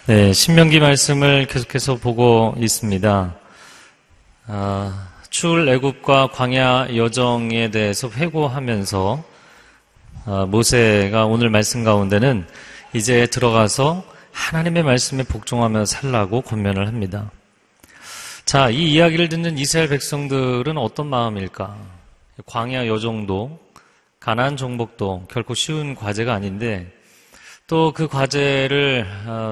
네, 신명기 말씀을 계속해서 보고 있습니다. 출애굽과 광야 여정에 대해서 회고하면서 모세가 오늘 말씀 가운데는 이제 들어가서 하나님의 말씀에 복종하며 살라고 권면을 합니다. 자, 이 이야기를 듣는 이스라엘 백성들은 어떤 마음일까? 광야 여정도 가나안 정복도 결코 쉬운 과제가 아닌데 또 그 과제를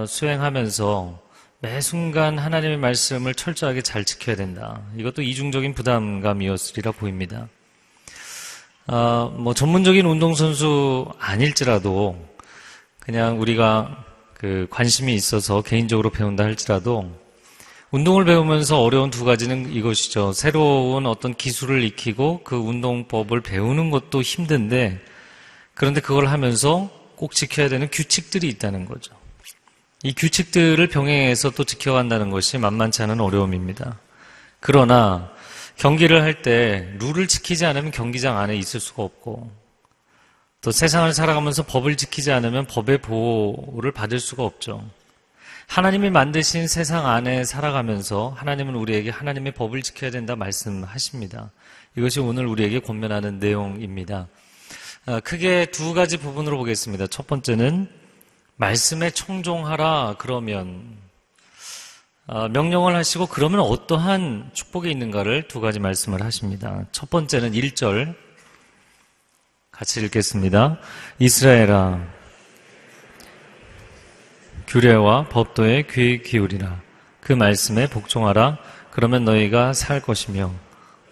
수행하면서 매 순간 하나님의 말씀을 철저하게 잘 지켜야 된다. 이것도 이중적인 부담감이었으리라 보입니다. 전문적인 운동선수 아닐지라도 그냥 우리가 관심이 있어서 개인적으로 배운다 할지라도 운동을 배우면서 어려운 두 가지는 이것이죠. 새로운 어떤 기술을 익히고 그 운동법을 배우는 것도 힘든데 그런데 그걸 하면서 꼭 지켜야 되는 규칙들이 있다는 거죠. 이 규칙들을 병행해서 또 지켜간다는 것이 만만치 않은 어려움입니다. 그러나 경기를 할 때 룰을 지키지 않으면 경기장 안에 있을 수가 없고 또 세상을 살아가면서 법을 지키지 않으면 법의 보호를 받을 수가 없죠. 하나님이 만드신 세상 안에 살아가면서 하나님은 우리에게 하나님의 법을 지켜야 된다 말씀하십니다. 이것이 오늘 우리에게 권면하는 내용입니다. 크게 두 가지 부분으로 보겠습니다. 첫 번째는 말씀에 청종하라 그러면 명령을 하시고 그러면 어떠한 축복이 있는가를 두 가지 말씀을 하십니다. 첫 번째는 1절 같이 읽겠습니다. 이스라엘아 규례와 법도에 귀 기울이라 그 말씀에 복종하라 그러면 너희가 살 것이며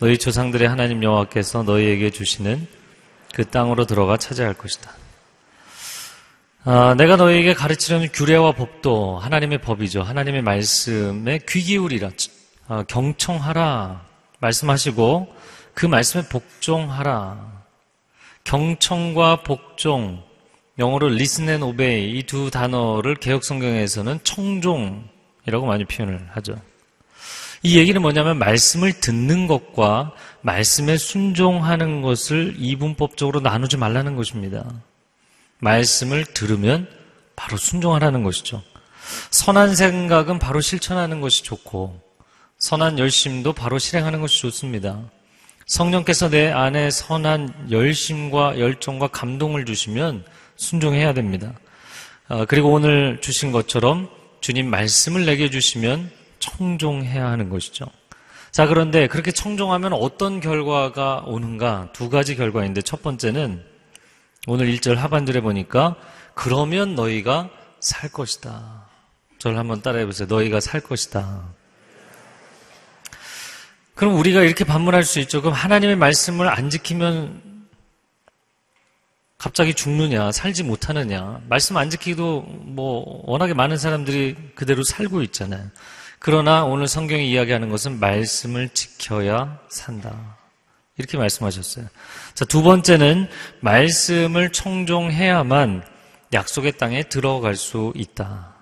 너희 조상들의 하나님 여호와께서 너희에게 주시는 그 땅으로 들어가 차지할 것이다. 내가 너희에게 가르치려는 규례와 법도 하나님의 법이죠. 하나님의 말씀에 귀 기울이라 경청하라 말씀하시고 그 말씀에 복종하라. 경청과 복종, 영어로 listen and obey 이 두 단어를 개역성경에서는 청종이라고 많이 표현을 하죠. 이 얘기는 뭐냐면 말씀을 듣는 것과 말씀에 순종하는 것을 이분법적으로 나누지 말라는 것입니다. 말씀을 들으면 바로 순종하라는 것이죠. 선한 생각은 바로 실천하는 것이 좋고 선한 열심도 바로 실행하는 것이 좋습니다. 성령께서 내 안에 선한 열심과 열정과 감동을 주시면 순종해야 됩니다. 그리고 오늘 주신 것처럼 주님 말씀을 내게 주시면 청종해야 하는 것이죠. 자, 그런데 그렇게 청종하면 어떤 결과가 오는가? 두 가지 결과인데 첫 번째는 오늘 1절 하반절에 보니까 그러면 너희가 살 것이다. 저를 한번 따라해 보세요. 너희가 살 것이다. 그럼 우리가 이렇게 반문할 수 있죠. 그럼 하나님의 말씀을 안 지키면 갑자기 죽느냐, 살지 못하느냐. 말씀 안 지키기도 워낙에 많은 사람들이 그대로 살고 있잖아요. 그러나 오늘 성경이 이야기하는 것은 말씀을 지켜야 산다. 이렇게 말씀하셨어요. 자, 두 번째는 말씀을 청종해야만 약속의 땅에 들어갈 수 있다.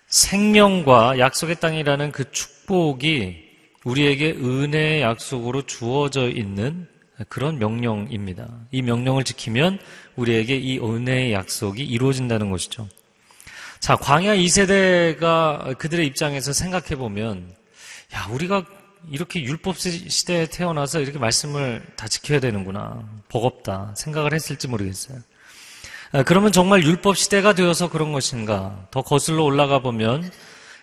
생명과 약속의 땅이라는 그 축복이 우리에게 은혜의 약속으로 주어져 있는 그런 명령입니다. 이 명령을 지키면 우리에게 이 은혜의 약속이 이루어진다는 것이죠. 자, 광야 2세대가 그들의 입장에서 생각해보면 우리가 이렇게 율법 시대에 태어나서 이렇게 말씀을 다 지켜야 되는구나. 버겁다. 생각을 했을지 모르겠어요. 그러면 정말 율법 시대가 되어서 그런 것인가? 더 거슬러 올라가 보면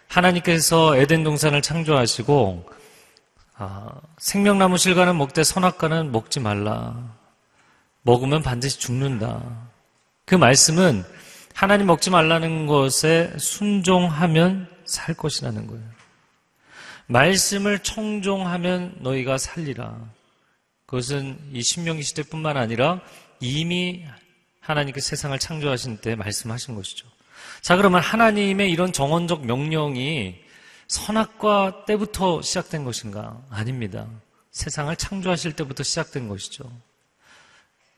하나님께서 에덴 동산을 창조하시고 생명나무 실과는 먹되 선악과는 먹지 말라. 먹으면 반드시 죽는다. 그 말씀은 하나님 먹지 말라는 것에 순종하면 살 것이라는 거예요. 말씀을 청종하면 너희가 살리라. 그것은 이 신명기 시대뿐만 아니라 이미 하나님께서 세상을 창조하신 때 말씀하신 것이죠. 자, 그러면 하나님의 이런 정언적 명령이 선악과 때부터 시작된 것인가? 아닙니다. 세상을 창조하실 때부터 시작된 것이죠.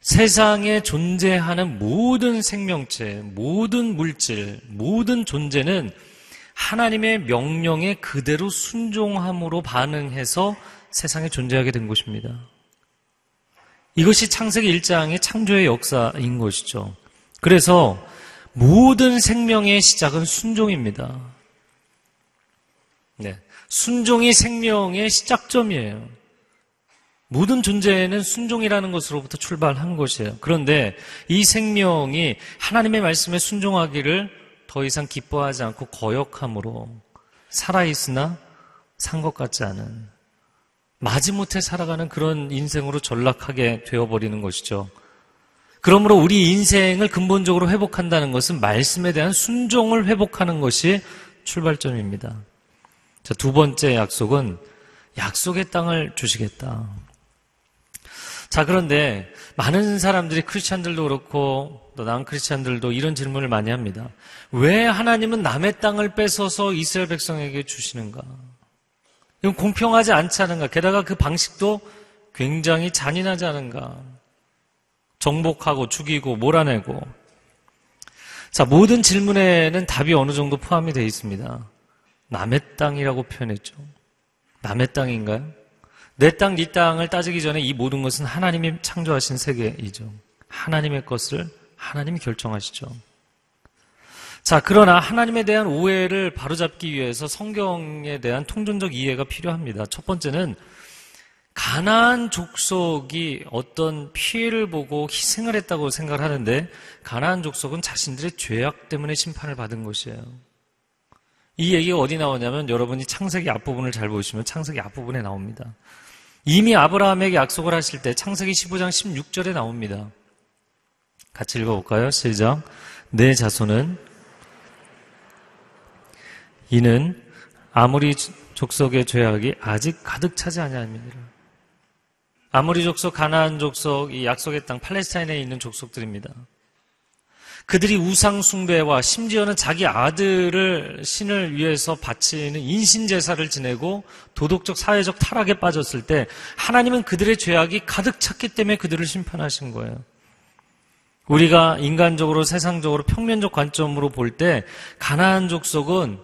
세상에 존재하는 모든 생명체, 모든 물질, 모든 존재는 하나님의 명령에 그대로 순종함으로 반응해서 세상에 존재하게 된 것입니다. 이것이 창세기 1장의 창조의 역사인 것이죠. 그래서 모든 생명의 시작은 순종입니다. 네. 순종이 생명의 시작점이에요. 모든 존재는 순종이라는 것으로부터 출발한 것이에요. 그런데 이 생명이 하나님의 말씀에 순종하기를 더 이상 기뻐하지 않고 거역함으로 살아있으나 산 것 같지 않은, 마지못해 살아가는 그런 인생으로 전락하게 되어버리는 것이죠. 그러므로 우리 인생을 근본적으로 회복한다는 것은 말씀에 대한 순종을 회복하는 것이 출발점입니다. 자, 두 번째 약속은 약속의 땅을 주시겠다. 자, 그런데 많은 사람들이, 크리스찬들도 그렇고 또 난 크리스찬들도 이런 질문을 많이 합니다. 왜 하나님은 남의 땅을 뺏어서 이스라엘 백성에게 주시는가? 이건 공평하지 않지 않은가? 게다가 그 방식도 굉장히 잔인하지 않은가? 정복하고 죽이고 몰아내고. 자, 모든 질문에는 답이 어느 정도 포함이 되어 있습니다. 남의 땅이라고 표현했죠. 남의 땅인가요? 내 땅, 네 땅을 따지기 전에 이 모든 것은 하나님이 창조하신 세계이죠. 하나님의 것을 하나님이 결정하시죠. 자, 그러나 하나님에 대한 오해를 바로잡기 위해서 성경에 대한 통전적 이해가 필요합니다. 첫 번째는 가나안 족속이 어떤 피해를 보고 희생을 했다고 생각을 하는데, 가나안 족속은 자신들의 죄악 때문에 심판을 받은 것이에요. 이 얘기가 어디 나오냐면, 여러분이 창세기 앞부분을 잘 보시면 창세기 앞부분에 나옵니다. 이미 아브라함에게 약속을 하실 때 창세기 15장 16절에 나옵니다. 같이 읽어볼까요? 시작. 내 자손은 이는 아모리 족속의 죄악이 아직 가득 차지 아니함이니라. 아모리 족속, 가나안 족속, 이 약속의 땅 팔레스타인에 있는 족속들입니다. 그들이 우상 숭배와 심지어는 자기 아들을 신을 위해서 바치는 인신 제사를 지내고 도덕적 사회적 타락에 빠졌을 때 하나님은 그들의 죄악이 가득 찼기 때문에 그들을 심판하신 거예요. 우리가 인간적으로 세상적으로 평면적 관점으로 볼 때 가나안 족속은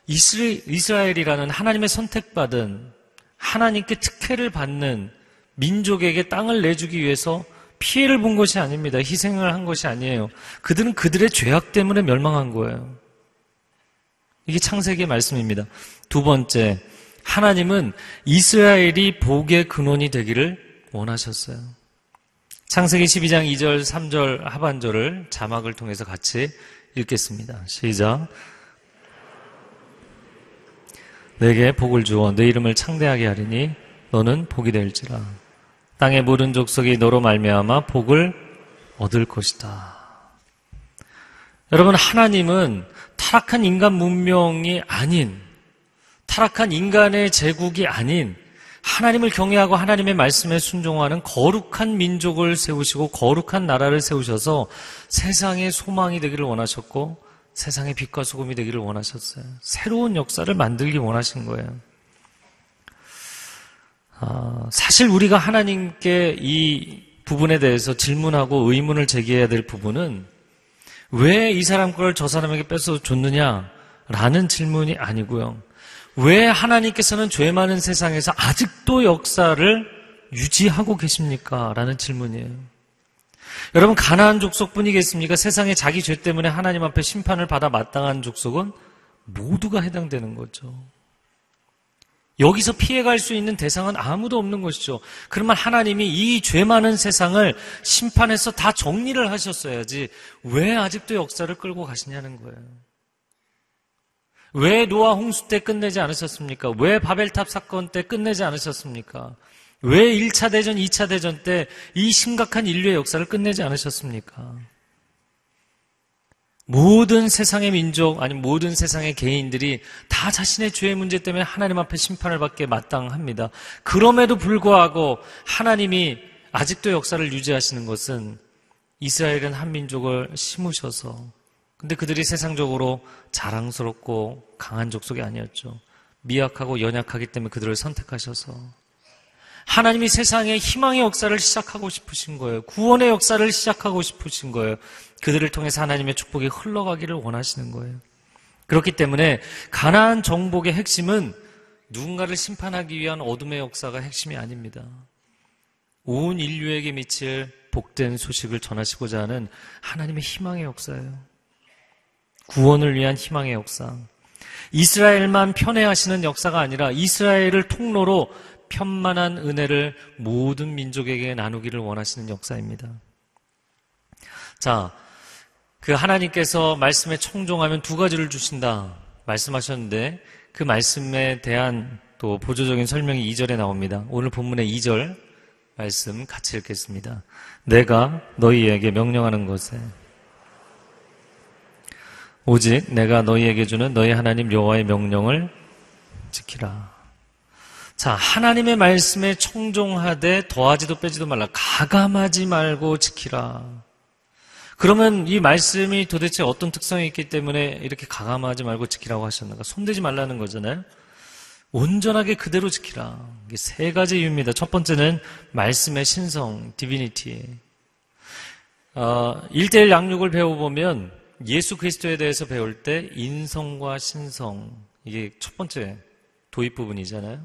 이스라엘이라는 하나님의 선택받은, 하나님께 특혜를 받는 민족에게 땅을 내주기 위해서 피해를 본 것이 아닙니다. 희생을 한 것이 아니에요. 그들은 그들의 죄악 때문에 멸망한 거예요. 이게 창세기의 말씀입니다. 두 번째, 하나님은 이스라엘이 복의 근원이 되기를 원하셨어요. 창세기 12장 2절, 3절 하반절을 자막을 통해서 같이 읽겠습니다. 시작. 내게 복을 주어 내 이름을 창대하게 하리니 너는 복이 될지라. 땅의 모든 족속이 너로 말미암아 복을 얻을 것이다. 여러분, 하나님은 타락한 인간 문명이 아닌, 타락한 인간의 제국이 아닌, 하나님을 경외하고 하나님의 말씀에 순종하는 거룩한 민족을 세우시고 거룩한 나라를 세우셔서 세상의 소망이 되기를 원하셨고 세상의 빛과 소금이 되기를 원하셨어요. 새로운 역사를 만들기 원하신 거예요. 사실 우리가 하나님께 이 부분에 대해서 질문하고 의문을 제기해야 될 부분은 왜 이 사람 걸 저 사람에게 뺏어 줬느냐라는 질문이 아니고요. 왜 하나님께서는 죄 많은 세상에서 아직도 역사를 유지하고 계십니까? 라는 질문이에요. 여러분, 가나안 족속뿐이겠습니까? 세상에 자기 죄 때문에 하나님 앞에 심판을 받아 마땅한 족속은 모두가 해당되는 거죠. 여기서 피해갈 수 있는 대상은 아무도 없는 것이죠. 그러면 하나님이 이 죄 많은 세상을 심판해서 다 정리를 하셨어야지 왜 아직도 역사를 끌고 가시냐는 거예요. 왜 노아 홍수 때 끝내지 않으셨습니까? 왜 바벨탑 사건 때 끝내지 않으셨습니까? 왜 1차 대전, 2차 대전 때 이 심각한 인류의 역사를 끝내지 않으셨습니까? 모든 세상의 민족, 아니 모든 세상의 개인들이 다 자신의 죄의 문제 때문에 하나님 앞에 심판을 받게 마땅합니다. 그럼에도 불구하고 하나님이 아직도 역사를 유지하시는 것은 이스라엘은 한 민족을 심으셔서, 근데 그들이 세상적으로 자랑스럽고 강한 족속이 아니었죠. 미약하고 연약하기 때문에 그들을 선택하셔서 하나님이 세상에 희망의 역사를 시작하고 싶으신 거예요. 구원의 역사를 시작하고 싶으신 거예요. 그들을 통해서 하나님의 축복이 흘러가기를 원하시는 거예요. 그렇기 때문에 가나안 정복의 핵심은 누군가를 심판하기 위한 어둠의 역사가 핵심이 아닙니다. 온 인류에게 미칠 복된 소식을 전하시고자 하는 하나님의 희망의 역사예요. 구원을 위한 희망의 역사. 이스라엘만 편애하시는 역사가 아니라 이스라엘을 통로로 편만한 은혜를 모든 민족에게 나누기를 원하시는 역사입니다. 자, 그 하나님께서 말씀에 청종하면 두 가지를 주신다 말씀하셨는데 그 말씀에 대한 또 보조적인 설명이 2절에 나옵니다. 오늘 본문의 2절 말씀 같이 읽겠습니다. 내가 너희에게 명령하는 것에 오직 내가 너희에게 주는 너희 하나님 여호와의 명령을 지키라. 자, 하나님의 말씀에 청종하되 더하지도 빼지도 말라. 가감하지 말고 지키라. 그러면 이 말씀이 도대체 어떤 특성이 있기 때문에 이렇게 가감하지 말고 지키라고 하셨는가? 손대지 말라는 거잖아요. 온전하게 그대로 지키라. 이게 세 가지 이유입니다. 첫 번째는 말씀의 신성, 디비니티. 1:1 양육을 배워보면 예수 그리스도에 대해서 배울 때 인성과 신성, 이게 첫 번째 도입 부분이잖아요.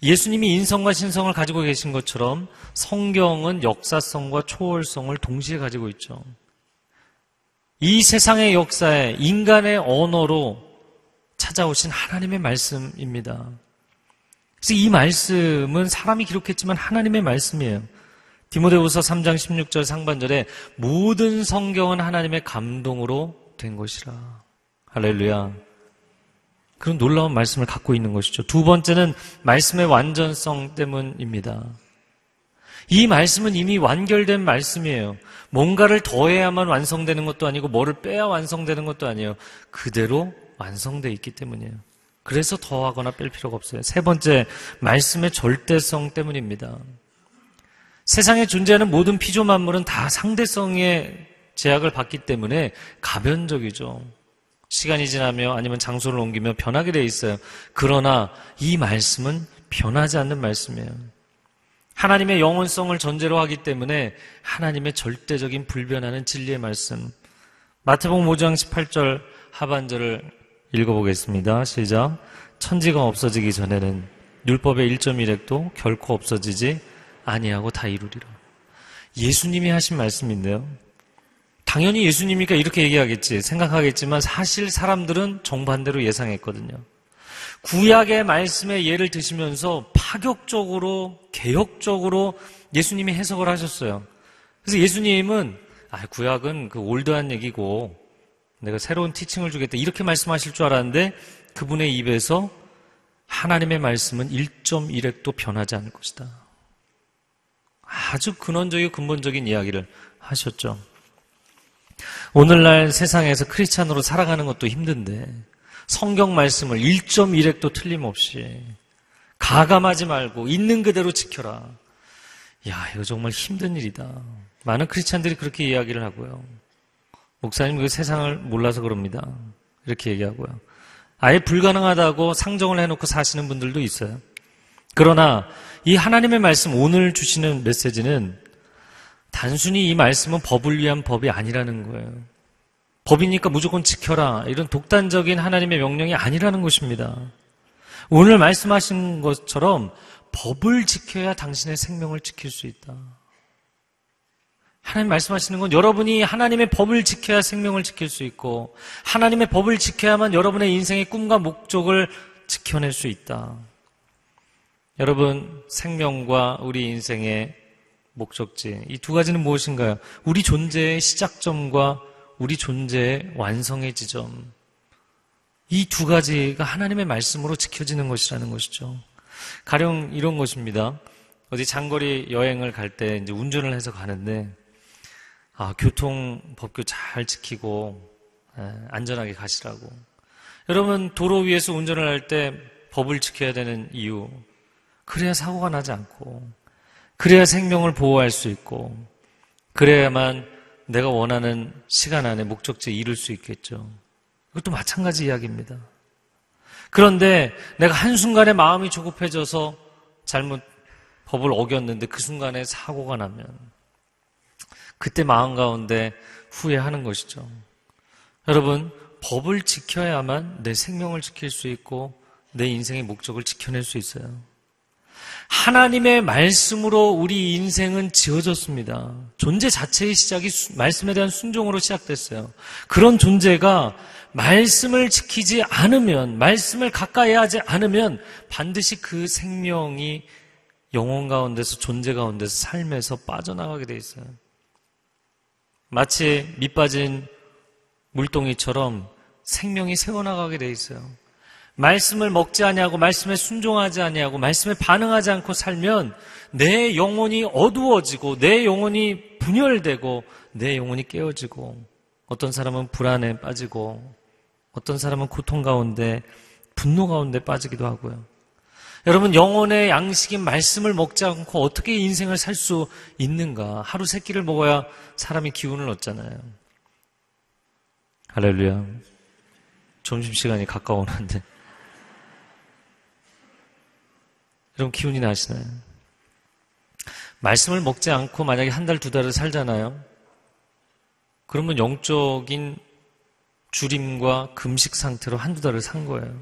예수님이 인성과 신성을 가지고 계신 것처럼 성경은 역사성과 초월성을 동시에 가지고 있죠. 이 세상의 역사에 인간의 언어로 찾아오신 하나님의 말씀입니다. 그래서 이 말씀은 사람이 기록했지만 하나님의 말씀이에요. 디모데후서 3장 16절 상반절에 모든 성경은 하나님의 감동으로 된 것이라. 할렐루야. 그런 놀라운 말씀을 갖고 있는 것이죠. 두 번째는 말씀의 완전성 때문입니다. 이 말씀은 이미 완결된 말씀이에요. 뭔가를 더해야만 완성되는 것도 아니고 뭐를 빼야 완성되는 것도 아니에요. 그대로 완성되어 있기 때문이에요. 그래서 더하거나 뺄 필요가 없어요. 세 번째, 말씀의 절대성 때문입니다. 세상에 존재하는 모든 피조 만물은 다 상대성의 제약을 받기 때문에 가변적이죠. 시간이 지나며 아니면 장소를 옮기며 변하게 되어 있어요. 그러나 이 말씀은 변하지 않는 말씀이에요. 하나님의 영원성을 전제로 하기 때문에 하나님의 절대적인 불변하는 진리의 말씀. 마태복음 5장 18절 하반절을 읽어보겠습니다. 시작. 천지가 없어지기 전에는 율법의 1.1획도 결코 없어지지 아니하고 다 이루리라. 예수님이 하신 말씀인데요. 당연히 예수님이니까 이렇게 얘기하겠지 생각하겠지만 사실 사람들은 정반대로 예상했거든요. 구약의 말씀의 예를 드시면서 파격적으로 개혁적으로 예수님이 해석을 하셨어요. 그래서 예수님은 구약은 그 올드한 얘기고 내가 새로운 티칭을 주겠다 이렇게 말씀하실 줄 알았는데 그분의 입에서 하나님의 말씀은 1.1획도 변하지 않을 것이다. 아주 근원적이고 근본적인 이야기를 하셨죠. 오늘날 세상에서 크리스찬으로 살아가는 것도 힘든데 성경 말씀을 1.1획도 틀림없이 가감하지 말고 있는 그대로 지켜라. 야, 이거 정말 힘든 일이다. 많은 크리스찬들이 그렇게 이야기를 하고요. 목사님 그 세상을 몰라서 그럽니다. 이렇게 얘기하고요. 아예 불가능하다고 상정을 해놓고 사시는 분들도 있어요. 그러나 이 하나님의 말씀 오늘 주시는 메시지는 단순히 이 말씀은 법을 위한 법이 아니라는 거예요. 법이니까 무조건 지켜라 이런 독단적인 하나님의 명령이 아니라는 것입니다. 오늘 말씀하신 것처럼 법을 지켜야 당신의 생명을 지킬 수 있다. 하나님 말씀하시는 건 여러분이 하나님의 법을 지켜야 생명을 지킬 수 있고 하나님의 법을 지켜야만 여러분의 인생의 꿈과 목적을 지켜낼 수 있다. 여러분, 생명과 우리 인생의 목적지, 이 두 가지는 무엇인가요? 우리 존재의 시작점과 우리 존재의 완성의 지점. 이 두 가지가 하나님의 말씀으로 지켜지는 것이라는 것이죠. 가령 이런 것입니다. 어디 장거리 여행을 갈 때 이제 운전을 해서 가는데, 교통법규 잘 지키고, 안전하게 가시라고. 여러분, 도로 위에서 운전을 할 때 법을 지켜야 되는 이유. 그래야 사고가 나지 않고, 그래야 생명을 보호할 수 있고, 그래야만 내가 원하는 시간 안에 목적지에 이룰 수 있겠죠. 이것도 마찬가지 이야기입니다. 그런데 내가 한순간에 마음이 조급해져서 잘못 법을 어겼는데 그 순간에 사고가 나면 그때 마음 가운데 후회하는 것이죠. 여러분, 법을 지켜야만 내 생명을 지킬 수 있고 내 인생의 목적을 지켜낼 수 있어요. 하나님의 말씀으로 우리 인생은 지어졌습니다. 존재 자체의 시작이 말씀에 대한 순종으로 시작됐어요. 그런 존재가 말씀을 지키지 않으면, 말씀을 가까이 하지 않으면 반드시 그 생명이 영혼 가운데서, 존재 가운데서, 삶에서 빠져나가게 돼 있어요. 마치 밑 빠진 물동이처럼 생명이 새어나가게 돼 있어요. 말씀을 먹지 아니하고 말씀에 순종하지 아니하고 말씀에 반응하지 않고 살면 내 영혼이 어두워지고 내 영혼이 분열되고 내 영혼이 깨어지고 어떤 사람은 불안에 빠지고 어떤 사람은 고통 가운데 분노 가운데 빠지기도 하고요. 여러분, 영혼의 양식인 말씀을 먹지 않고 어떻게 인생을 살 수 있는가? 하루 세 끼를 먹어야 사람이 기운을 얻잖아요. 할렐루야. 점심시간이 가까워오는데 여러분, 기운이 나시나요? 말씀을 먹지 않고 만약에 한 달, 두 달을 살잖아요. 그러면 영적인 주림과 금식 상태로 한두 달을 산 거예요.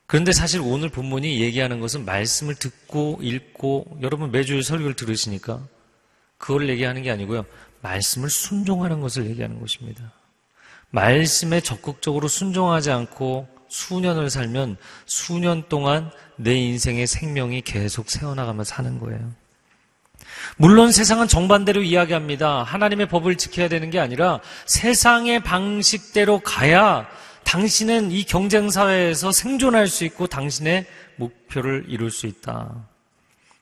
그런데 사실 오늘 본문이 얘기하는 것은 말씀을 듣고 읽고, 여러분 매주 설교를 들으시니까 그걸 얘기하는 게 아니고요. 말씀을 순종하는 것을 얘기하는 것입니다. 말씀에 적극적으로 순종하지 않고 수년을 살면 수년 동안 내 인생의 생명이 계속 새어나가며 사는 거예요. 물론 세상은 정반대로 이야기합니다. 하나님의 법을 지켜야 되는 게 아니라 세상의 방식대로 가야 당신은 이 경쟁사회에서 생존할 수 있고 당신의 목표를 이룰 수 있다.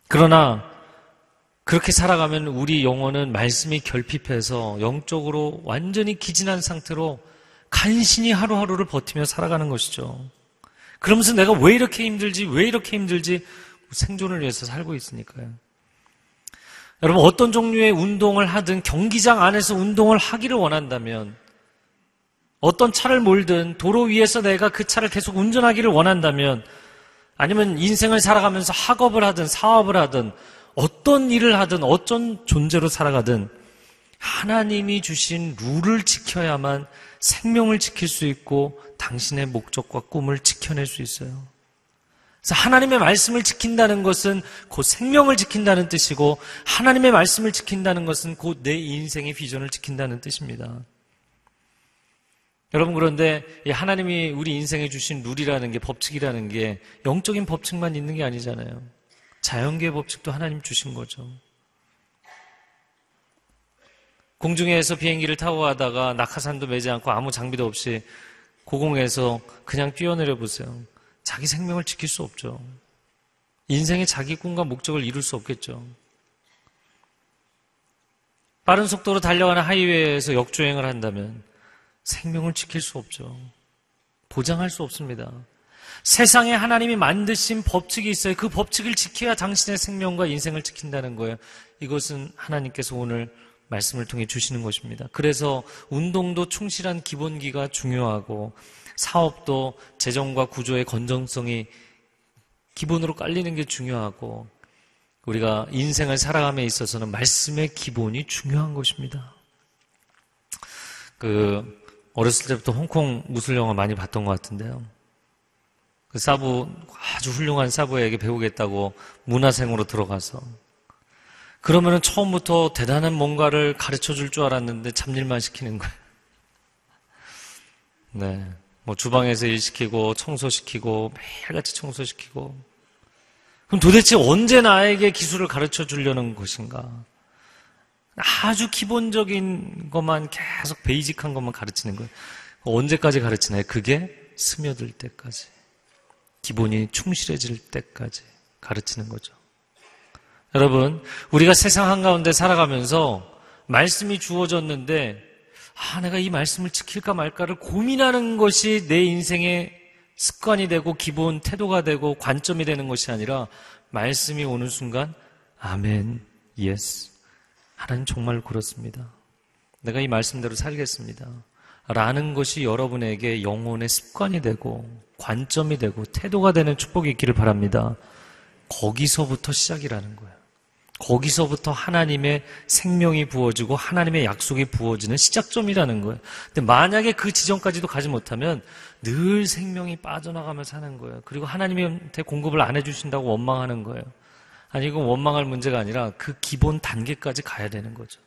그러나 그렇게 살아가면 우리 영혼은 말씀이 결핍해서 영적으로 완전히 기진한 상태로 간신히 하루하루를 버티며 살아가는 것이죠. 그러면서 내가 왜 이렇게 힘들지 생존을 위해서 살고 있으니까요. 여러분, 어떤 종류의 운동을 하든 경기장 안에서 운동을 하기를 원한다면, 어떤 차를 몰든 도로 위에서 내가 그 차를 계속 운전하기를 원한다면, 아니면 인생을 살아가면서 학업을 하든 사업을 하든 어떤 일을 하든 어떤 존재로 살아가든 하나님이 주신 룰을 지켜야만 생명을 지킬 수 있고 당신의 목적과 꿈을 지켜낼 수 있어요. 그래서 하나님의 말씀을 지킨다는 것은 곧 생명을 지킨다는 뜻이고, 하나님의 말씀을 지킨다는 것은 곧 내 인생의 비전을 지킨다는 뜻입니다. 여러분, 그런데 하나님이 우리 인생에 주신 룰이라는 게, 법칙이라는 게 영적인 법칙만 있는 게 아니잖아요. 자연계의 법칙도 하나님 주신 거죠. 공중에서 비행기를 타고 가다가 낙하산도 매지 않고 아무 장비도 없이 고공에서 그냥 뛰어내려 보세요. 자기 생명을 지킬 수 없죠. 인생의 자기 꿈과 목적을 이룰 수 없겠죠. 빠른 속도로 달려가는 하이웨이에서 역주행을 한다면 생명을 지킬 수 없죠. 보장할 수 없습니다. 세상에 하나님이 만드신 법칙이 있어요. 그 법칙을 지켜야 당신의 생명과 인생을 지킨다는 거예요. 이것은 하나님께서 오늘 말씀을 통해 주시는 것입니다. 그래서 운동도 충실한 기본기가 중요하고, 사업도 재정과 구조의 건전성이 기본으로 깔리는 게 중요하고, 우리가 인생을 살아감에 있어서는 말씀의 기본이 중요한 것입니다. 어렸을 때부터 홍콩 무술 영화 많이 봤던 것 같은데요. 그 사부, 아주 훌륭한 사부에게 배우겠다고 문화생으로 들어가서, 그러면은 처음부터 대단한 뭔가를 가르쳐 줄 줄 알았는데 잡일만 시키는 거예요. 네. 주방에서 일 시키고, 청소시키고, 매일같이 청소시키고. 그럼 도대체 언제 나에게 기술을 가르쳐 주려는 것인가? 아주 기본적인 것만, 계속 베이직한 것만 가르치는 거예요. 언제까지 가르치나요? 그게 스며들 때까지. 기본이 충실해질 때까지 가르치는 거죠. 여러분, 우리가 세상 한가운데 살아가면서 말씀이 주어졌는데, 내가 이 말씀을 지킬까 말까를 고민하는 것이 내 인생의 습관이 되고 기본 태도가 되고 관점이 되는 것이 아니라, 말씀이 오는 순간 아멘, 예스, 하나님 정말 그렇습니다, 내가 이 말씀대로 살겠습니다 라는 것이 여러분에게 영혼의 습관이 되고 관점이 되고 태도가 되는 축복이 있기를 바랍니다. 거기서부터 시작이라는 거예요. 거기서부터 하나님의 생명이 부어지고 하나님의 약속이 부어지는 시작점이라는 거예요. 근데 만약에 그 지점까지도 가지 못하면 늘 생명이 빠져나가면서 사는 거예요. 그리고 하나님한테 공급을 안 해주신다고 원망하는 거예요. 아니, 이건 원망할 문제가 아니라 그 기본 단계까지 가야 되는 거죠.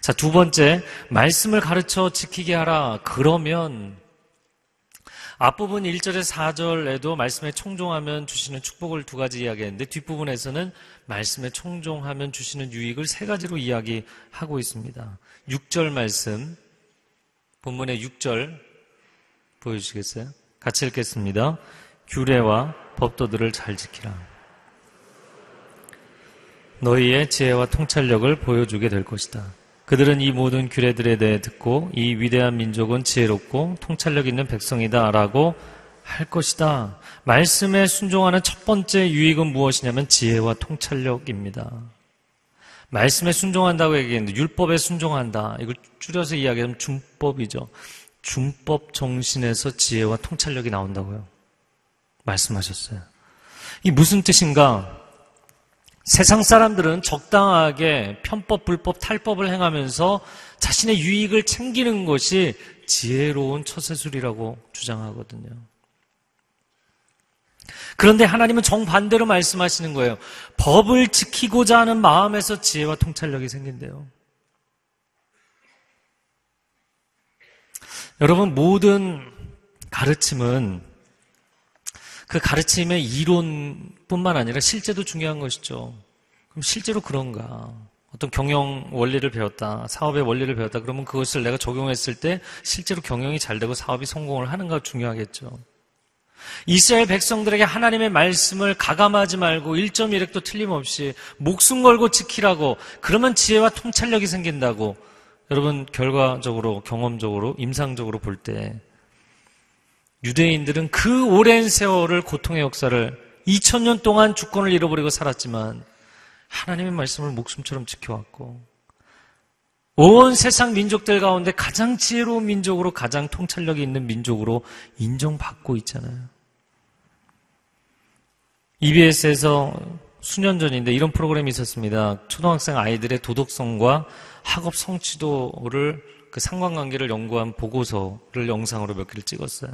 자, 두 번째, 말씀을 가르쳐 지키게 하라. 그러면 앞부분 1절에서 4절에도 말씀에 청종하면 주시는 축복을 두 가지 이야기했는데 뒷부분에서는 말씀에 청종하면 주시는 유익을 세 가지로 이야기하고 있습니다. 6절 말씀, 본문의 6절 보여주시겠어요? 같이 읽겠습니다. 규례와 법도들을 잘 지키라. 너희의 지혜와 통찰력을 보여주게 될 것이다. 그들은 이 모든 규례들에 대해 듣고 이 위대한 민족은 지혜롭고 통찰력 있는 백성이다 라고 할 것이다. 말씀에 순종하는 첫 번째 유익은 무엇이냐면 지혜와 통찰력입니다. 말씀에 순종한다고 얘기했는데 율법에 순종한다. 이걸 줄여서 이야기하면 준법이죠. 준법 정신에서 지혜와 통찰력이 나온다고요. 말씀하셨어요. 이 무슨 뜻인가? 세상 사람들은 적당하게 편법, 불법, 탈법을 행하면서 자신의 유익을 챙기는 것이 지혜로운 처세술이라고 주장하거든요. 그런데 하나님은 정반대로 말씀하시는 거예요. 법을 지키고자 하는 마음에서 지혜와 통찰력이 생긴대요. 여러분, 모든 가르침은 그 가르침의 이론뿐만 아니라 실제도 중요한 것이죠. 그럼 실제로 그런가? 어떤 경영 원리를 배웠다, 사업의 원리를 배웠다, 그러면 그것을 내가 적용했을 때 실제로 경영이 잘 되고 사업이 성공을 하는가 중요하겠죠. 이스라엘 백성들에게 하나님의 말씀을 가감하지 말고 1.1획도 틀림없이 목숨 걸고 지키라고, 그러면 지혜와 통찰력이 생긴다고. 여러분, 결과적으로, 경험적으로, 임상적으로 볼 때 유대인들은 그 오랜 세월을, 고통의 역사를 2000년 동안 주권을 잃어버리고 살았지만 하나님의 말씀을 목숨처럼 지켜왔고 온 세상 민족들 가운데 가장 지혜로운 민족으로, 가장 통찰력이 있는 민족으로 인정받고 있잖아요. EBS에서 수년 전인데 이런 프로그램이 있었습니다. 초등학생 아이들의 도덕성과 학업 성취도를, 그 상관관계를 연구한 보고서를 영상으로 몇 개를 찍었어요.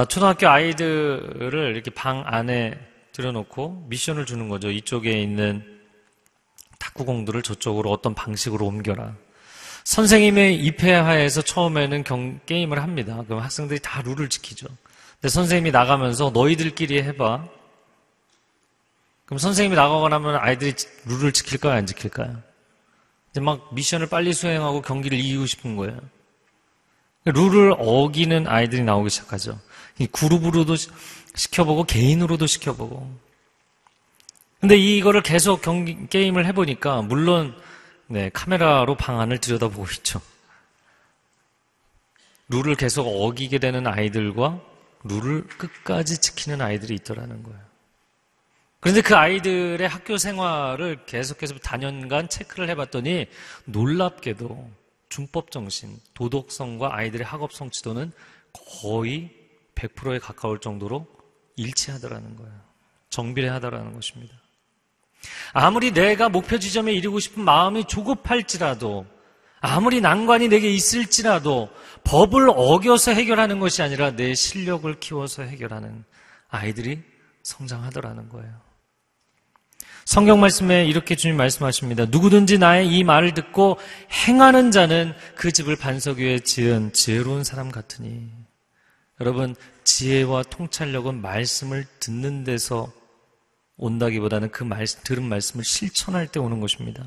초등학교 아이들을 이렇게 방 안에 들여놓고 미션을 주는 거죠. 이쪽에 있는 탁구공들을 저쪽으로 어떤 방식으로 옮겨라. 선생님의 입회하에서 처음에는 게임을 합니다. 그럼 학생들이 다 룰을 지키죠. 근데 선생님이 나가면서 너희들끼리 해봐. 그럼 선생님이 나가고 나면 아이들이 룰을 지킬까요, 안 지킬까요? 이제 막 미션을 빨리 수행하고 경기를 이기고 싶은 거예요. 룰을 어기는 아이들이 나오기 시작하죠. 그룹으로도 시켜보고 개인으로도 시켜보고. 근데 이거를 계속 게임을 해보니까 물론 카메라로 방 안을 들여다보고 있죠. 룰을 계속 어기게 되는 아이들과 룰을 끝까지 지키는 아이들이 있더라는 거예요. 그런데 그 아이들의 학교 생활을 계속해서 단연간 체크를 해봤더니 놀랍게도 준법 정신, 도덕성과 아이들의 학업 성취도는 거의 100%에 가까울 정도로 일치하더라는 거예요. 정비례하더라는 것입니다. 아무리 내가 목표 지점에 이르고 싶은 마음이 조급할지라도, 아무리 난관이 내게 있을지라도 법을 어겨서 해결하는 것이 아니라 내 실력을 키워서 해결하는 아이들이 성장하더라는 거예요. 성경 말씀에 이렇게 주님 말씀하십니다. 누구든지 나의 이 말을 듣고 행하는 자는 그 집을 반석 위에 지은 지혜로운 사람 같으니. 여러분, 지혜와 통찰력은 말씀을 듣는 데서 온다기보다는 그 들은 말씀을 실천할 때 오는 것입니다.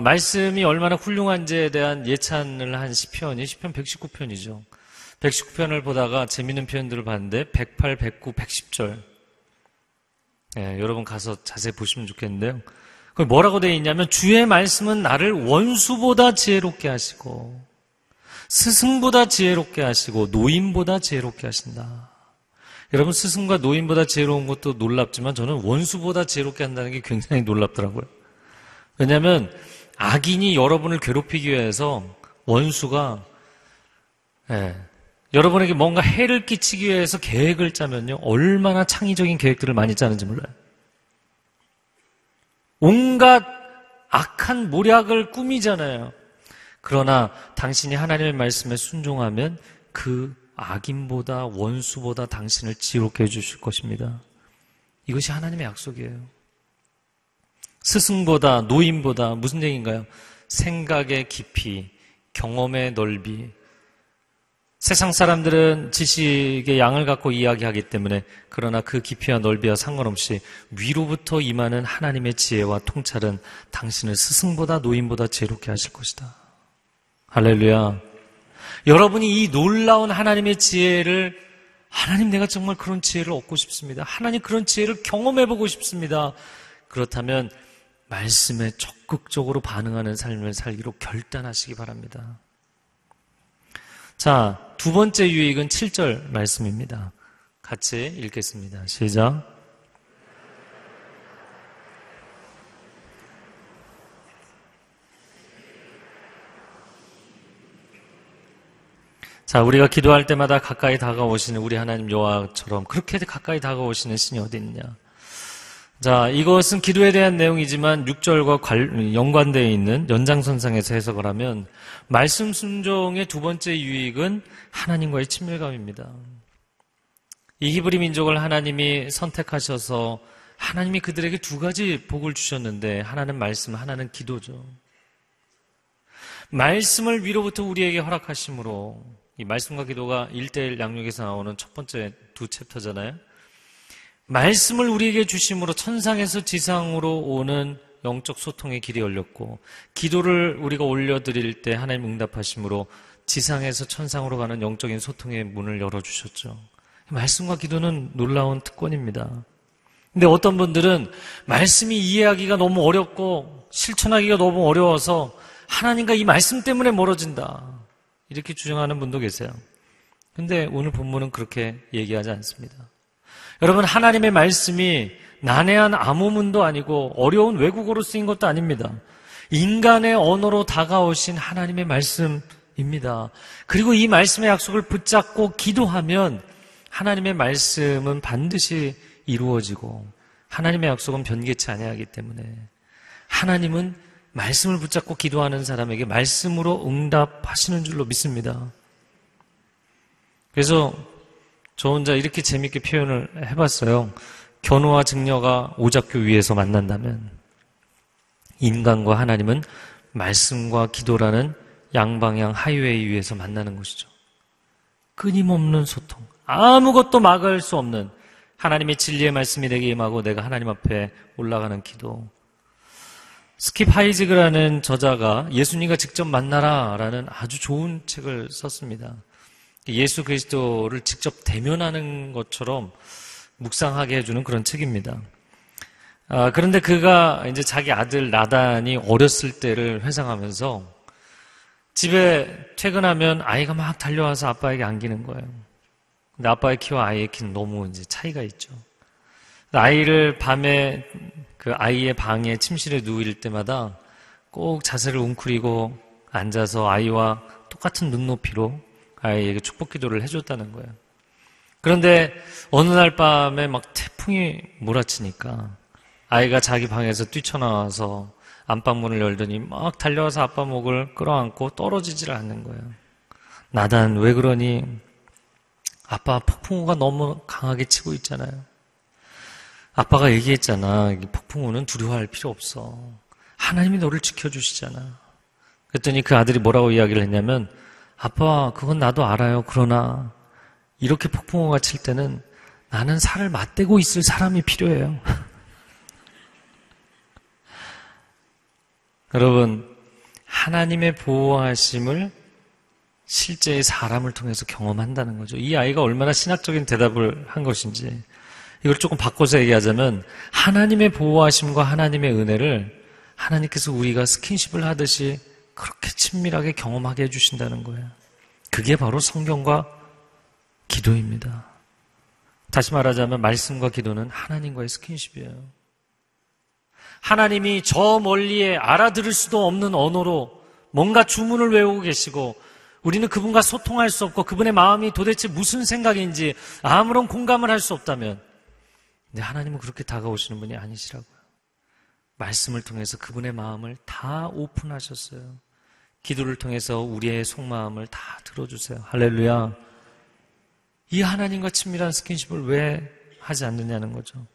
말씀이 얼마나 훌륭한지에 대한 예찬을 한 시편이 시편 119편이죠. 119편을 보다가 재미있는 표현들을 봤는데 108, 109, 110절 여러분 가서 자세히 보시면 좋겠는데요. 거기 뭐라고 되어 있냐면 주의 말씀은 나를 원수보다 지혜롭게 하시고 스승보다 지혜롭게 하시고 노인보다 지혜롭게 하신다. 여러분, 스승과 노인보다 지혜로운 것도 놀랍지만 저는 원수보다 지혜롭게 한다는 게 굉장히 놀랍더라고요. 왜냐하면 악인이 여러분을 괴롭히기 위해서 원수가 여러분에게 뭔가 해를 끼치기 위해서 계획을 짜면요 얼마나 창의적인 계획들을 많이 짜는지 몰라요. 온갖 악한 모략을 꾸미잖아요. 그러나 당신이 하나님의 말씀에 순종하면 그 악인보다 원수보다 당신을 지옥게 해주실 것입니다. 이것이 하나님의 약속이에요. 스승보다 노인보다 무슨 얘기인가요? 생각의 깊이, 경험의 넓이. 세상 사람들은 지식의 양을 갖고 이야기하기 때문에 그러나 그 깊이와 넓이와 상관없이 위로부터 임하는 하나님의 지혜와 통찰은 당신을 스승보다 노인보다 지혜롭게 하실 것이다. 할렐루야. 여러분이 이 놀라운 하나님의 지혜를 하나님 내가 정말 그런 지혜를 얻고 싶습니다. 하나님 그런 지혜를 경험해보고 싶습니다. 그렇다면 말씀에 적극적으로 반응하는 삶을 살기로 결단하시기 바랍니다. 자, 두 번째 유익은 7절 말씀입니다. 같이 읽겠습니다. 시작. 자, 우리가 기도할 때마다 가까이 다가오시는 우리 하나님 여호와처럼 그렇게 가까이 다가오시는 신이 어디 있느냐. 자, 이것은 기도에 대한 내용이지만 6절과 연관되어 있는 연장선상에서 해석을 하면 말씀 순종의 두 번째 유익은 하나님과의 친밀감입니다. 이 히브리 민족을 하나님이 선택하셔서 하나님이 그들에게 두 가지 복을 주셨는데 하나는 말씀, 하나는 기도죠. 말씀을 위로부터 우리에게 허락하심으로 이 말씀과 기도가 1:1 양육에서 나오는 첫 번째 두 챕터잖아요. 말씀을 우리에게 주심으로 천상에서 지상으로 오는 영적 소통의 길이 열렸고 기도를 우리가 올려드릴 때 하나님 응답하심으로 지상에서 천상으로 가는 영적인 소통의 문을 열어주셨죠. 말씀과 기도는 놀라운 특권입니다. 근데 어떤 분들은 말씀이 이해하기가 너무 어렵고 실천하기가 너무 어려워서 하나님과 이 말씀 때문에 멀어진다 이렇게 주장하는 분도 계세요. 근데 오늘 본문은 그렇게 얘기하지 않습니다. 여러분, 하나님의 말씀이 난해한 암호문도 아니고 어려운 외국어로 쓰인 것도 아닙니다. 인간의 언어로 다가오신 하나님의 말씀입니다. 그리고 이 말씀의 약속을 붙잡고 기도하면 하나님의 말씀은 반드시 이루어지고 하나님의 약속은 변개치 아니하기 때문에 하나님은 말씀을 붙잡고 기도하는 사람에게 말씀으로 응답하시는 줄로 믿습니다. 그래서 저 혼자 이렇게 재밌게 표현을 해봤어요. 견우와 증녀가 오잡교 위에서 만난다면 인간과 하나님은 말씀과 기도라는 양방향 하이웨이 위에서 만나는 것이죠. 끊임없는 소통, 아무것도 막을 수 없는 하나님의 진리의 말씀이 내게 임하고 내가 하나님 앞에 올라가는 기도. 스킵 하이지그라는 저자가 예수님과 직접 만나라라는 아주 좋은 책을 썼습니다. 예수 그리스도를 직접 대면하는 것처럼 묵상하게 해주는 그런 책입니다. 그런데 그가 이제 자기 아들 나단이 어렸을 때를 회상하면서 집에 퇴근하면 아이가 막 달려와서 아빠에게 안기는 거예요. 근데 아빠의 키와 아이의 키는 너무 이제 차이가 있죠. 아이를 밤에 그 아이의 방에 침실에 누울 때마다 꼭 자세를 웅크리고 앉아서 아이와 똑같은 눈높이로 아이에게 축복 기도를 해줬다는 거예요. 그런데 어느 날 밤에 막 태풍이 몰아치니까 아이가 자기 방에서 뛰쳐나와서 안방문을 열더니 막 달려와서 아빠 목을 끌어안고 떨어지질 않는 거예요. 나단 왜 그러니? 아빠 폭풍우가 너무 강하게 치고 있잖아요. 아빠가 얘기했잖아. 폭풍우는 두려워할 필요 없어. 하나님이 너를 지켜주시잖아. 그랬더니 그 아들이 뭐라고 이야기를 했냐면 아빠 그건 나도 알아요. 그러나 이렇게 폭풍우가 칠 때는 나는 살을 맞대고 있을 사람이 필요해요. 여러분, 하나님의 보호하심을 실제의 사람을 통해서 경험한다는 거죠. 이 아이가 얼마나 신학적인 대답을 한 것인지 이걸 조금 바꿔서 얘기하자면 하나님의 보호하심과 하나님의 은혜를 하나님께서 우리가 스킨십을 하듯이 그렇게 친밀하게 경험하게 해주신다는 거예요. 그게 바로 성경과 기도입니다. 다시 말하자면 말씀과 기도는 하나님과의 스킨십이에요. 하나님이 저 멀리에 알아들을 수도 없는 언어로 뭔가 주문을 외우고 계시고 우리는 그분과 소통할 수 없고 그분의 마음이 도대체 무슨 생각인지 아무런 공감을 할 수 없다면 근데 하나님은 그렇게 다가오시는 분이 아니시라고요. 말씀을 통해서 그분의 마음을 다 오픈하셨어요. 기도를 통해서 우리의 속마음을 다 들어주세요. 할렐루야. 이 하나님과 친밀한 스킨십을 왜 하지 않느냐는 거죠.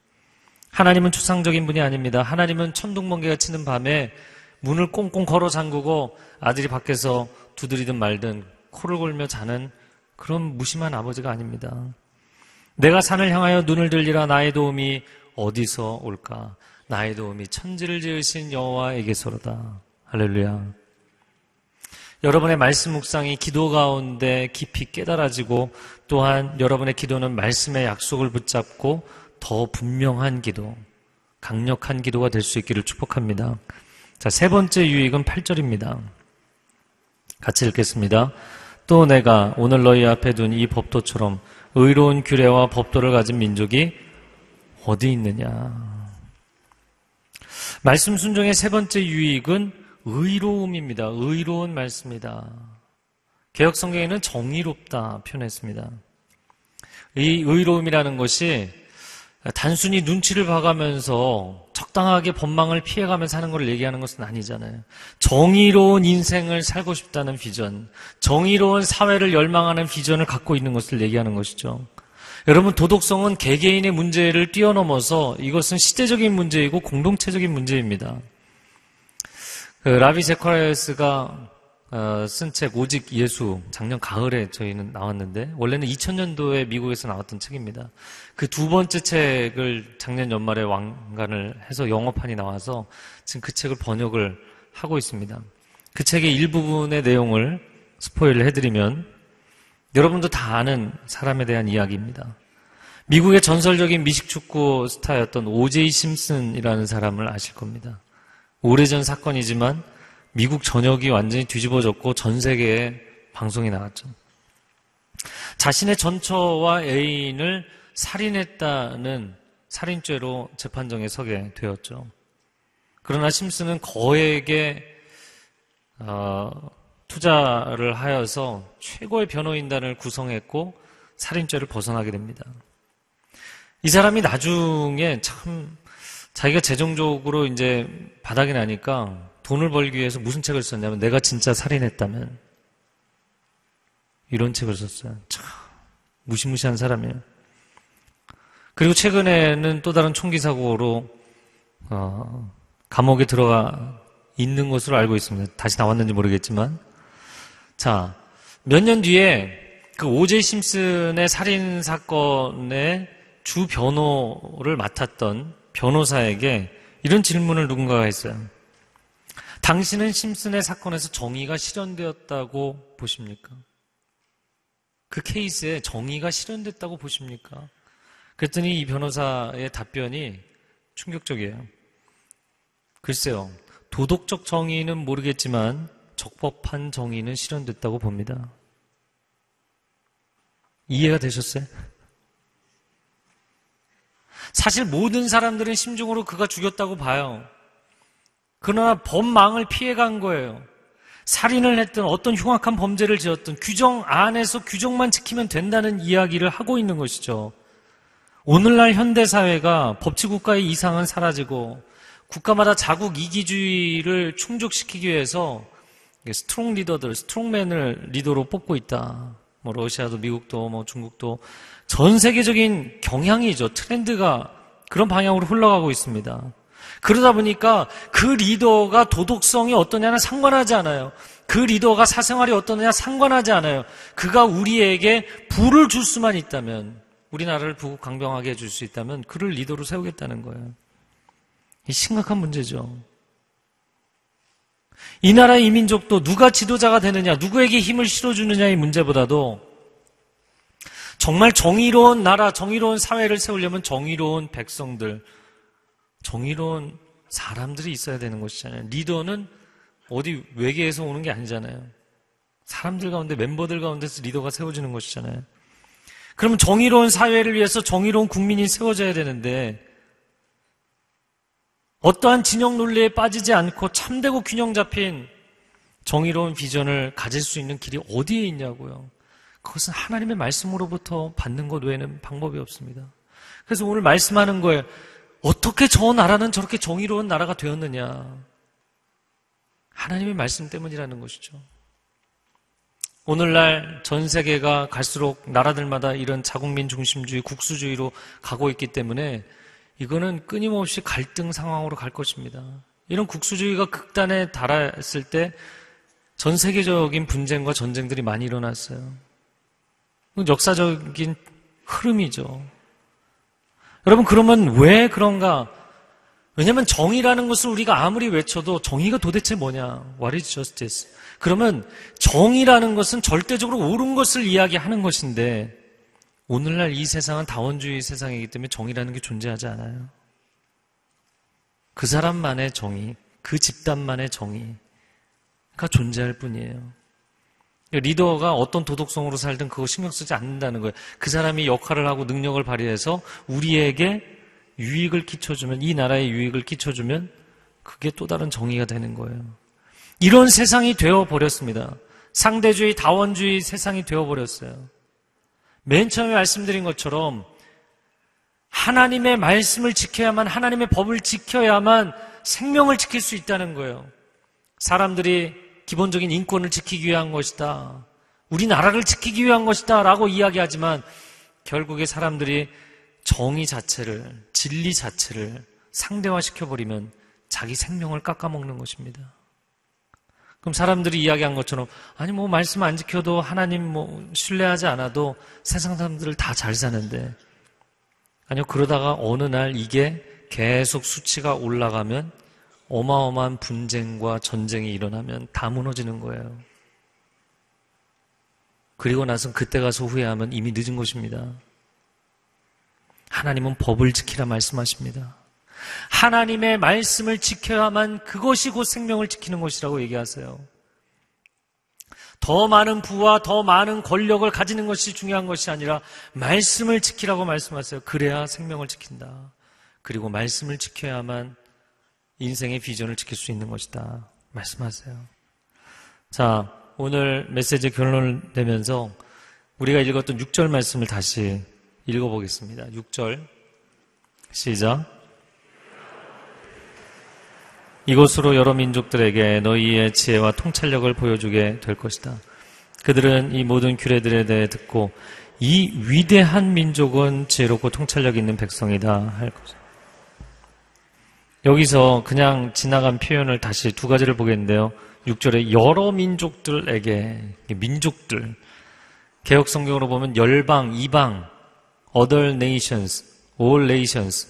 하나님은 추상적인 분이 아닙니다. 하나님은 천둥번개가 치는 밤에 문을 꽁꽁 걸어 잠그고 아들이 밖에서 두드리든 말든 코를 골며 자는 그런 무심한 아버지가 아닙니다. 내가 산을 향하여 눈을 들리라. 나의 도움이 어디서 올까? 나의 도움이 천지를 지으신 여호와에게서로다. 할렐루야. 여러분의 말씀 묵상이 기도 가운데 깊이 깨달아지고 또한 여러분의 기도는 말씀의 약속을 붙잡고 더 분명한 기도, 강력한 기도가 될 수 있기를 축복합니다. 자, 세 번째 유익은 8절입니다. 같이 읽겠습니다. 또 내가 오늘 너희 앞에 둔 이 법도처럼 의로운 규례와 법도를 가진 민족이 어디 있느냐. 말씀 순종의 세 번째 유익은 의로움입니다. 의로운 말씀이다. 개역 성경에는 정의롭다 표현했습니다. 이 의로움이라는 것이 단순히 눈치를 봐가면서 적당하게 법망을 피해가면서 하는 걸 얘기하는 것은 아니잖아요. 정의로운 인생을 살고 싶다는 비전, 정의로운 사회를 열망하는 비전을 갖고 있는 것을 얘기하는 것이죠. 여러분, 도덕성은 개개인의 문제를 뛰어넘어서 이것은 시대적인 문제이고 공동체적인 문제입니다. 라비 제카리아스가 쓴 책 오직 예수, 작년 가을에 저희는 나왔는데 원래는 2000년도에 미국에서 나왔던 책입니다. 그 두 번째 책을 작년 연말에 완간을 해서 영어판이 나와서 지금 그 책을 번역을 하고 있습니다. 그 책의 일부분의 내용을 스포일을 해드리면 여러분도 다 아는 사람에 대한 이야기입니다. 미국의 전설적인 미식축구 스타였던 오제이 심슨이라는 사람을 아실 겁니다. 오래전 사건이지만 미국 전역이 완전히 뒤집어졌고 전 세계에 방송이 나왔죠. 자신의 전처와 애인을 살인했다는 살인죄로 재판정에 서게 되었죠. 그러나 심슨은 거액의 투자를 하여서 최고의 변호인단을 구성했고 살인죄를 벗어나게 됩니다. 이 사람이 나중에 참 자기가 재정적으로 이제 바닥이 나니까 돈을 벌기 위해서 무슨 책을 썼냐면 내가 진짜 살인했다면 이런 책을 썼어요. 참 무시무시한 사람이에요. 그리고 최근에는 또 다른 총기 사고로 감옥에 들어가 있는 것으로 알고 있습니다. 다시 나왔는지 모르겠지만 자, 몇 년 뒤에 그 오제이 심슨의 살인 사건의 주 변호를 맡았던 변호사에게 이런 질문을 누군가가 했어요. 당신은 심슨의 사건에서 정의가 실현되었다고 보십니까? 그 케이스에 정의가 실현됐다고 보십니까? 그랬더니 이 변호사의 답변이 충격적이에요. 글쎄요, 도덕적 정의는 모르겠지만 적법한 정의는 실현됐다고 봅니다. 이해가 되셨어요? 사실 모든 사람들은 심중으로 그가 죽였다고 봐요. 그러나 법망을 피해간 거예요. 살인을 했든 어떤 흉악한 범죄를 지었든 규정 안에서 규정만 지키면 된다는 이야기를 하고 있는 것이죠. 오늘날 현대사회가 법치국가의 이상은 사라지고 국가마다 자국 이기주의를 충족시키기 위해서 스트롱 리더들, 스트롱맨을 리더로 뽑고 있다. 뭐 러시아도 미국도 뭐 중국도 전 세계적인 경향이죠. 트렌드가 그런 방향으로 흘러가고 있습니다. 그러다 보니까 그 리더가 도덕성이 어떠냐는 상관하지 않아요. 그 리더가 사생활이 어떠느냐 상관하지 않아요. 그가 우리에게 부를 줄 수만 있다면, 우리나라를 부강병하게 해줄 수 있다면 그를 리더로 세우겠다는 거예요. 이 심각한 문제죠. 이 나라의 이민족도 누가 지도자가 되느냐, 누구에게 힘을 실어주느냐의 문제보다도 정말 정의로운 나라, 정의로운 사회를 세우려면 정의로운 백성들, 정의로운 사람들이 있어야 되는 것이잖아요. 리더는 어디 외계에서 오는 게 아니잖아요. 사람들 가운데, 멤버들 가운데서 리더가 세워지는 것이잖아요. 그러면 정의로운 사회를 위해서 정의로운 국민이 세워져야 되는데 어떠한 진영 논리에 빠지지 않고 참되고 균형 잡힌 정의로운 비전을 가질 수 있는 길이 어디에 있냐고요. 그것은 하나님의 말씀으로부터 받는 것 외에는 방법이 없습니다. 그래서 오늘 말씀하는 거예요. 어떻게 저 나라는 저렇게 정의로운 나라가 되었느냐? 하나님의 말씀 때문이라는 것이죠. 오늘날 전 세계가 갈수록 나라들마다 이런 자국민 중심주의, 국수주의로 가고 있기 때문에 이거는 끊임없이 갈등 상황으로 갈 것입니다. 이런 국수주의가 극단에 달했을 때 전 세계적인 분쟁과 전쟁들이 많이 일어났어요. 역사적인 흐름이죠. 여러분, 그러면 왜 그런가? 왜냐하면 정의라는 것을 우리가 아무리 외쳐도 정의가 도대체 뭐냐? What is justice? 그러면 정의라는 것은 절대적으로 옳은 것을 이야기하는 것인데 오늘날 이 세상은 다원주의 세상이기 때문에 정의라는 게 존재하지 않아요. 그 사람만의 정의, 그 집단만의 정의가 존재할 뿐이에요. 리더가 어떤 도덕성으로 살든 그거 신경 쓰지 않는다는 거예요. 그 사람이 역할을 하고 능력을 발휘해서 우리에게 유익을 끼쳐주면, 이 나라에 유익을 끼쳐주면 그게 또 다른 정의가 되는 거예요. 이런 세상이 되어버렸습니다. 상대주의, 다원주의 세상이 되어버렸어요. 맨 처음에 말씀드린 것처럼 하나님의 말씀을 지켜야만, 하나님의 법을 지켜야만 생명을 지킬 수 있다는 거예요. 사람들이 기본적인 인권을 지키기 위한 것이다, 우리나라를 지키기 위한 것이다 라고 이야기하지만 결국에 사람들이 정의 자체를, 진리 자체를 상대화시켜버리면 자기 생명을 깎아먹는 것입니다. 그럼 사람들이 이야기한 것처럼 아니 뭐 말씀 안 지켜도 하나님 뭐 신뢰하지 않아도 세상 사람들을 다 잘 사는데, 아니요, 그러다가 어느 날 이게 계속 수치가 올라가면 어마어마한 분쟁과 전쟁이 일어나면 다 무너지는 거예요. 그리고 나서 그때 가서 후회하면 이미 늦은 것입니다. 하나님은 법을 지키라 말씀하십니다. 하나님의 말씀을 지켜야만 그것이 곧 생명을 지키는 것이라고 얘기하세요. 더 많은 부와 더 많은 권력을 가지는 것이 중요한 것이 아니라 말씀을 지키라고 말씀하세요. 그래야 생명을 지킨다. 그리고 말씀을 지켜야만 인생의 비전을 지킬 수 있는 것이다 말씀하세요. 자, 오늘 메시지 결론을 내면서 우리가 읽었던 6절 말씀을 다시 읽어보겠습니다. 6절 시작. 이곳으로 여러 민족들에게 너희의 지혜와 통찰력을 보여주게 될 것이다. 그들은 이 모든 규례들에 대해 듣고 이 위대한 민족은 지혜롭고 통찰력 있는 백성이다 할 것이다. 여기서 그냥 지나간 표현을 다시 두 가지를 보겠는데요. 6절에 여러 민족들에게, 민족들, 개역 성경으로 보면 열방, 이방, other nations, all nations,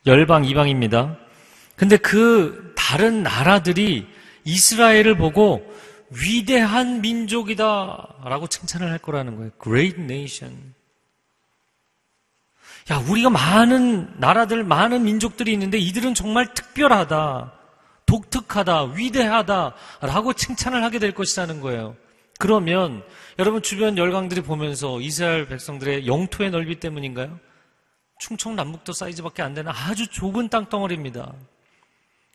열방, 이방입니다. 근데 그 다른 나라들이 이스라엘을 보고 위대한 민족이다 라고 칭찬을 할 거라는 거예요. Great nation. 야, 우리가 많은 나라들, 많은 민족들이 있는데 이들은 정말 특별하다, 독특하다, 위대하다 라고 칭찬을 하게 될 것이라는 거예요. 그러면 여러분 주변 열강들이 보면서 이스라엘 백성들의 영토의 넓이 때문인가요? 충청남북도 사이즈밖에 안 되는 아주 좁은 땅덩어리입니다.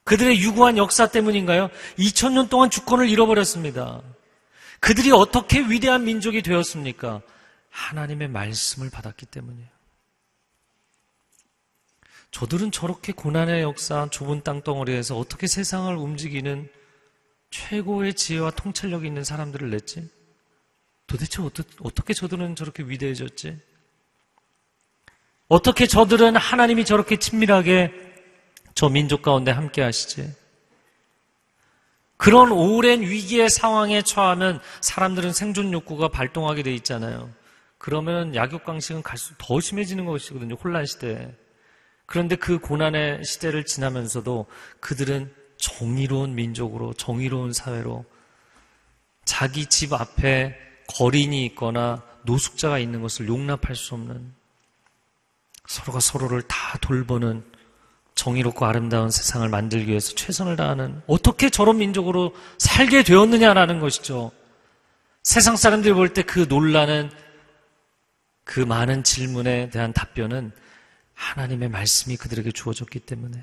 그들의 유구한 역사 때문인가요? 2000년 동안 주권을 잃어버렸습니다. 그들이 어떻게 위대한 민족이 되었습니까? 하나님의 말씀을 받았기 때문이에요. 저들은 저렇게 고난의 역사, 좁은 땅덩어리에서 어떻게 세상을 움직이는 최고의 지혜와 통찰력이 있는 사람들을 냈지? 도대체 어떻게 저들은 저렇게 위대해졌지? 어떻게 저들은 하나님이 저렇게 친밀하게 저 민족 가운데 함께 하시지? 그런 오랜 위기의 상황에 처하면 사람들은 생존 욕구가 발동하게 돼 있잖아요. 그러면 약육강식은 갈수록 더 심해지는 것이거든요. 혼란 시대에. 그런데 그 고난의 시대를 지나면서도 그들은 정의로운 민족으로, 정의로운 사회로, 자기 집 앞에 거린이 있거나 노숙자가 있는 것을 용납할 수 없는, 서로가 서로를 다 돌보는 정의롭고 아름다운 세상을 만들기 위해서 최선을 다하는, 어떻게 저런 민족으로 살게 되었느냐라는 것이죠. 세상 사람들이 볼 때 그 놀라는, 그 많은 질문에 대한 답변은 하나님의 말씀이 그들에게 주어졌기 때문에.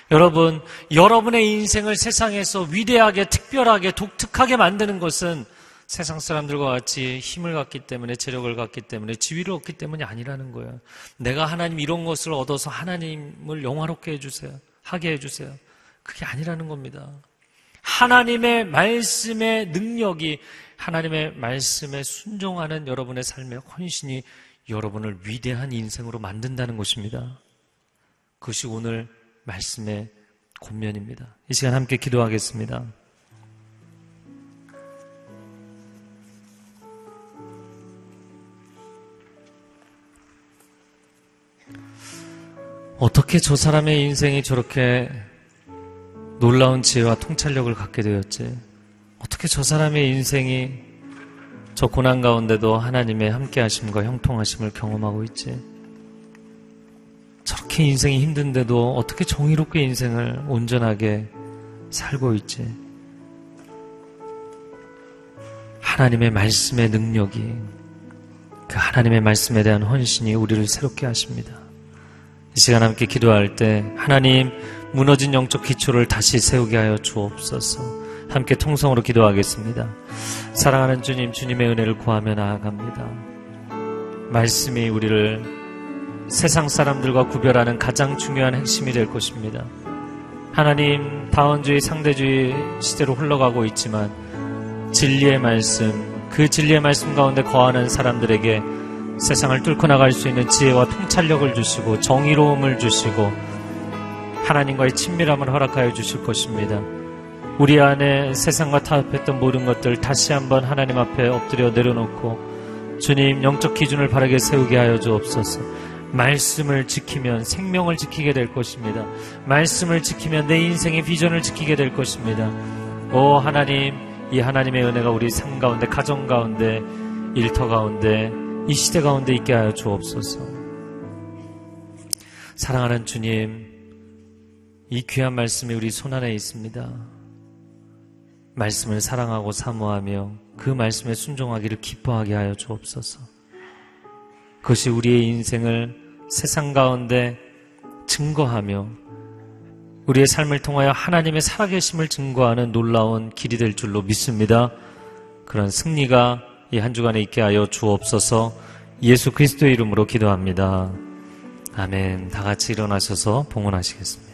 여러분, 여러분의 인생을 세상에서 위대하게, 특별하게, 독특하게 만드는 것은 세상 사람들과 같이 힘을 갖기 때문에, 재력을 갖기 때문에, 지위를 얻기 때문이 아니라는 거예요. 내가 하나님 이런 것을 얻어서 하나님을 영화롭게 해주세요, 하게 해주세요, 그게 아니라는 겁니다. 하나님의 말씀의 능력이, 하나님의 말씀에 순종하는 여러분의 삶의 헌신이 여러분을 위대한 인생으로 만든다는 것입니다. 그것이 오늘 말씀의 권면입니다. 이 시간 함께 기도하겠습니다. 어떻게 저 사람의 인생이 저렇게 놀라운 지혜와 통찰력을 갖게 되었지? 어떻게 저 사람의 인생이 저 고난 가운데도 하나님의 함께하심과 형통하심을 경험하고 있지? 저렇게 인생이 힘든데도 어떻게 정의롭게 인생을 온전하게 살고 있지? 하나님의 말씀의 능력이, 그 하나님의 말씀에 대한 헌신이 우리를 새롭게 하십니다. 이 시간 함께 기도할 때 하나님, 무너진 영적 기초를 다시 세우게 하여 주옵소서. 함께 통성으로 기도하겠습니다. 사랑하는 주님, 주님의 은혜를 구하며 나아갑니다. 말씀이 우리를 세상 사람들과 구별하는 가장 중요한 핵심이 될 것입니다. 하나님, 다원주의, 상대주의 시대로 흘러가고 있지만 진리의 말씀, 그 진리의 말씀 가운데 거하는 사람들에게 세상을 뚫고 나갈 수 있는 지혜와 통찰력을 주시고 정의로움을 주시고 하나님과의 친밀함을 허락하여 주실 것입니다. 우리 안에 세상과 타협했던 모든 것들 다시 한번 하나님 앞에 엎드려 내려놓고 주님, 영적 기준을 바르게 세우게 하여 주옵소서. 말씀을 지키면 생명을 지키게 될 것입니다. 말씀을 지키면 내 인생의 비전을 지키게 될 것입니다. 오 하나님, 이 하나님의 은혜가 우리 삶 가운데, 가정 가운데, 일터 가운데, 이 시대 가운데 있게 하여 주옵소서. 사랑하는 주님, 이 귀한 말씀이 우리 손안에 있습니다. 말씀을 사랑하고 사모하며 그 말씀에 순종하기를 기뻐하게 하여 주옵소서. 그것이 우리의 인생을 세상 가운데 증거하며 우리의 삶을 통하여 하나님의 살아계심을 증거하는 놀라운 길이 될 줄로 믿습니다. 그런 승리가 이 한 주간에 있게 하여 주옵소서. 예수 그리스도의 이름으로 기도합니다. 아멘. 다 같이 일어나셔서 봉헌하시겠습니다.